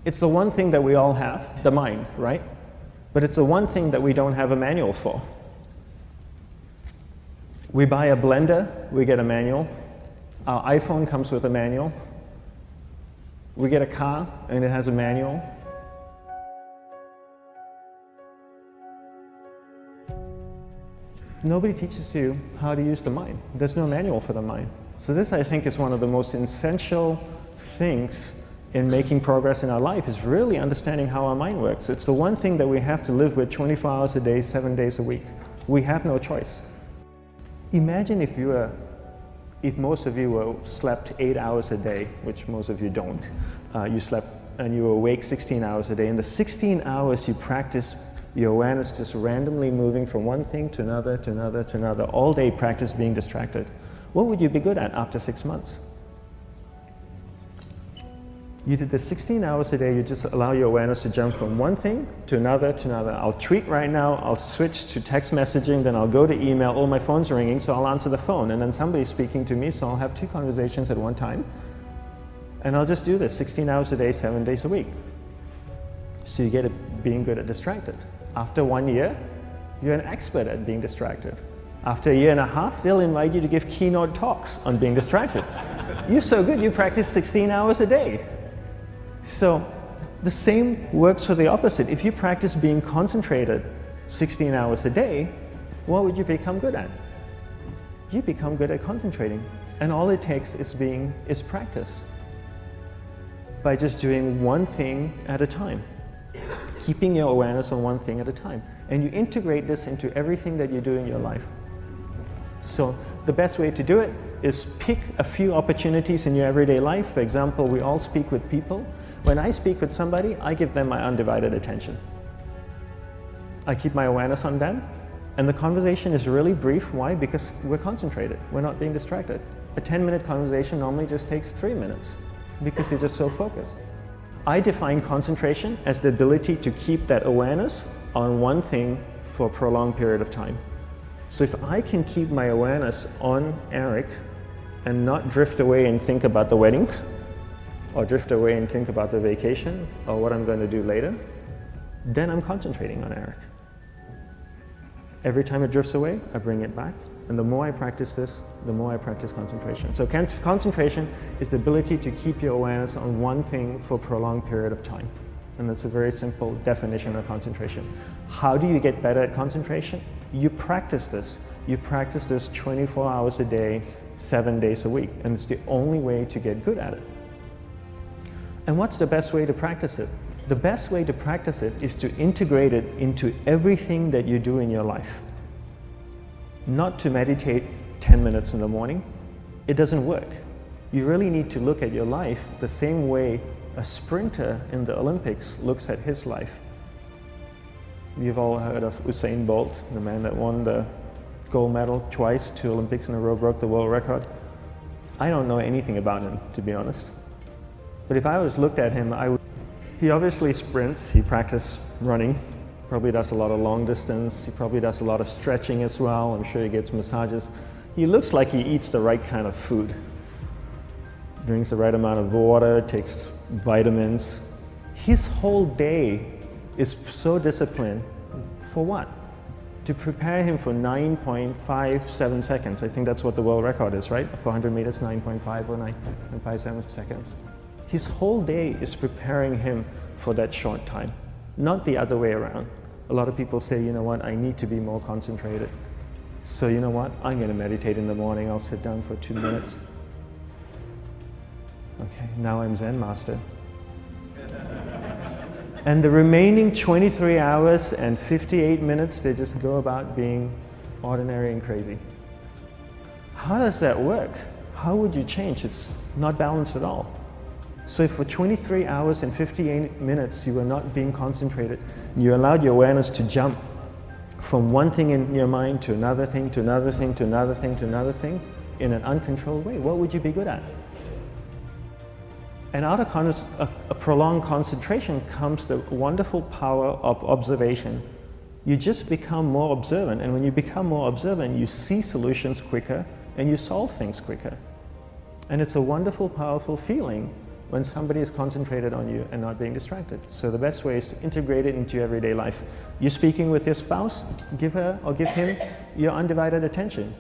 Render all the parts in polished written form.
It's the one thing that we all have, the mind, right? But it's the one thing that we don't have a manual for. We buy a blender, we get a manual. Our iPhone comes with a manual. We get a car and it has a manual. Nobody teaches you how to use the mind. There's no manual for the mind. So this, I think, is one of the most essential things in making progress in our life, is really understanding how our mind works. It's the one thing that we have to live with 24 hours a day, 7 days a week. We have no choice. Imagine if most of you slept 8 hours a day, which most of you don't. You slept and you were awake 16 hours a day. In the 16 hours you practice your awareness just randomly moving from one thing to another, to another, to another. All day practice being distracted. What would you be good at after 6 months? You did the 16 hours a day, you just allow your awareness to jump from one thing to another, to another. I'll tweet right now, I'll switch to text messaging, then I'll go to email. Oh, my phone's ringing, so I'll answer the phone. And then somebody's speaking to me, so I'll have 2 conversations at one time. And I'll just do this 16 hours a day, 7 days a week. So you get it being good at distracted. After 1 year, you're an expert at being distracted. After a year and a half, they'll invite you to give keynote talks on being distracted. You're so good, you practice 16 hours a day. So the same works for the opposite. If you practice being concentrated 16 hours a day, what would you become good at? You become good at concentrating. And all it takes is practice. By just doing one thing at a time. Keeping your awareness on one thing at a time. And you integrate this into everything that you do in your life. So the best way to do it is pick a few opportunities in your everyday life. For example, we all speak with people. When I speak with somebody, I give them my undivided attention. I keep my awareness on them, and the conversation is really brief. Why? Because we're concentrated. We're not being distracted. A 10-minute conversation normally just takes 3 minutes because you're just so focused. I define concentration as the ability to keep that awareness on one thing for a prolonged period of time. So if I can keep my awareness on Eric and not drift away and think about the wedding, or drift away and think about the vacation, or what I'm going to do later, then I'm concentrating on Eric. Every time it drifts away, I bring it back. And the more I practice this, the more I practice concentration. So concentration is the ability to keep your awareness on one thing for a prolonged period of time. And that's a very simple definition of concentration. How do you get better at concentration? You practice this. You practice this 24 hours a day, 7 days a week. And it's the only way to get good at it. And what's the best way to practice it? The best way to practice it is to integrate it into everything that you do in your life. Not to meditate 10 minutes in the morning. It doesn't work. You really need to look at your life the same way a sprinter in the Olympics looks at his life. You've all heard of Usain Bolt, the man that won the gold medal twice, 2 Olympics in a row, broke the world record. I don't know anything about him, to be honest. But if I was looked at him, he obviously sprints, he practices running, probably does a lot of long distance, he probably does a lot of stretching as well, I'm sure he gets massages. He looks like he eats the right kind of food. Drinks the right amount of water, takes vitamins. His whole day is so disciplined. For what? To prepare him for 9.57 seconds. I think that's what the world record is, right? For 100 meters, 9.5 or 9.57 seconds. His whole day is preparing him for that short time, not the other way around. A lot of people say, you know what, I need to be more concentrated. So you know what, I'm going to meditate in the morning, I'll sit down for 2 minutes. Okay, now I'm Zen master. And the remaining 23 hours and 58 minutes, they just go about being ordinary and crazy. How does that work? How would you change? It's not balanced at all. So if for 23 hours and 58 minutes you were not being concentrated, you allowed your awareness to jump from one thing in your mind to another thing, to another thing, to another thing, to another thing, in an uncontrolled way, what would you be good at? And out of a prolonged concentration comes the wonderful power of observation. You just become more observant, and when you become more observant, you see solutions quicker and you solve things quicker. And it's a wonderful, powerful feeling when somebody is concentrated on you and not being distracted. So the best way is to integrate it into your everyday life. You're speaking with your spouse, give her or give him your undivided attention.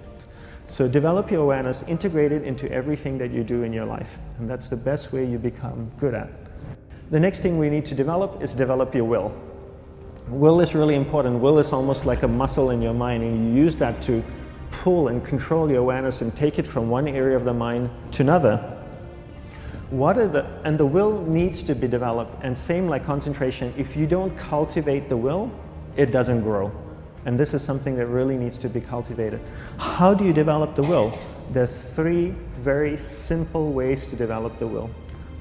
So develop your awareness, integrate it into everything that you do in your life. And that's the best way you become good at. The next thing we need to develop is develop your will. Will is really important. Will is almost like a muscle in your mind, and you use that to pull and control your awareness and take it from one area of the mind to another. And the will needs to be developed, and same like concentration, if you don't cultivate the will, it doesn't grow. And this is something that really needs to be cultivated. How do you develop the will? There are 3 very simple ways to develop the will.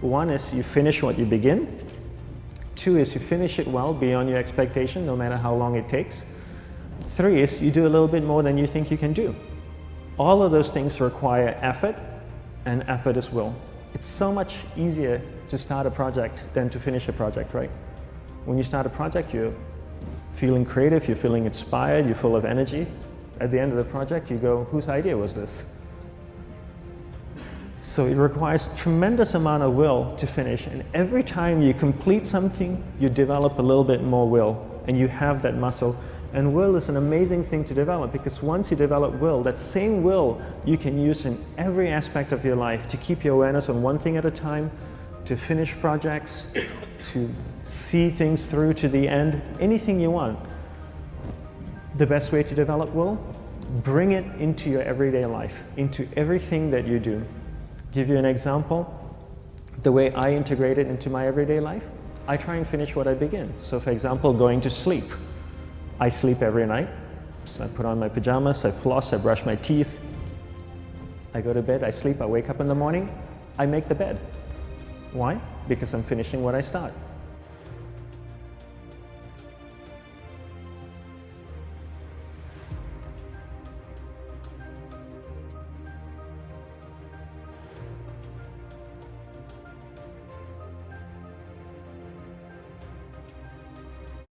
1 is you finish what you begin. 2 is you finish it well beyond your expectation, no matter how long it takes. 3 is you do a little bit more than you think you can do. All of those things require effort, and effort is will. It's so much easier to start a project than to finish a project, right? When you start a project, you're feeling creative, you're feeling inspired, you're full of energy. At the end of the project, you go, whose idea was this? So it requires tremendous amount of will to finish, and every time you complete something, you develop a little bit more will, and you have that muscle. And will is an amazing thing to develop, because once you develop will, that same will you can use in every aspect of your life to keep your awareness on one thing at a time, to finish projects, to see things through to the end, anything you want. The best way to develop will, bring it into your everyday life, into everything that you do. Give you an example, the way I integrate it into my everyday life, I try and finish what I begin. So for example, going to sleep. I sleep every night, so I put on my pajamas, I floss, I brush my teeth, I go to bed, I sleep, I wake up in the morning, I make the bed. Why? Because I'm finishing what I start.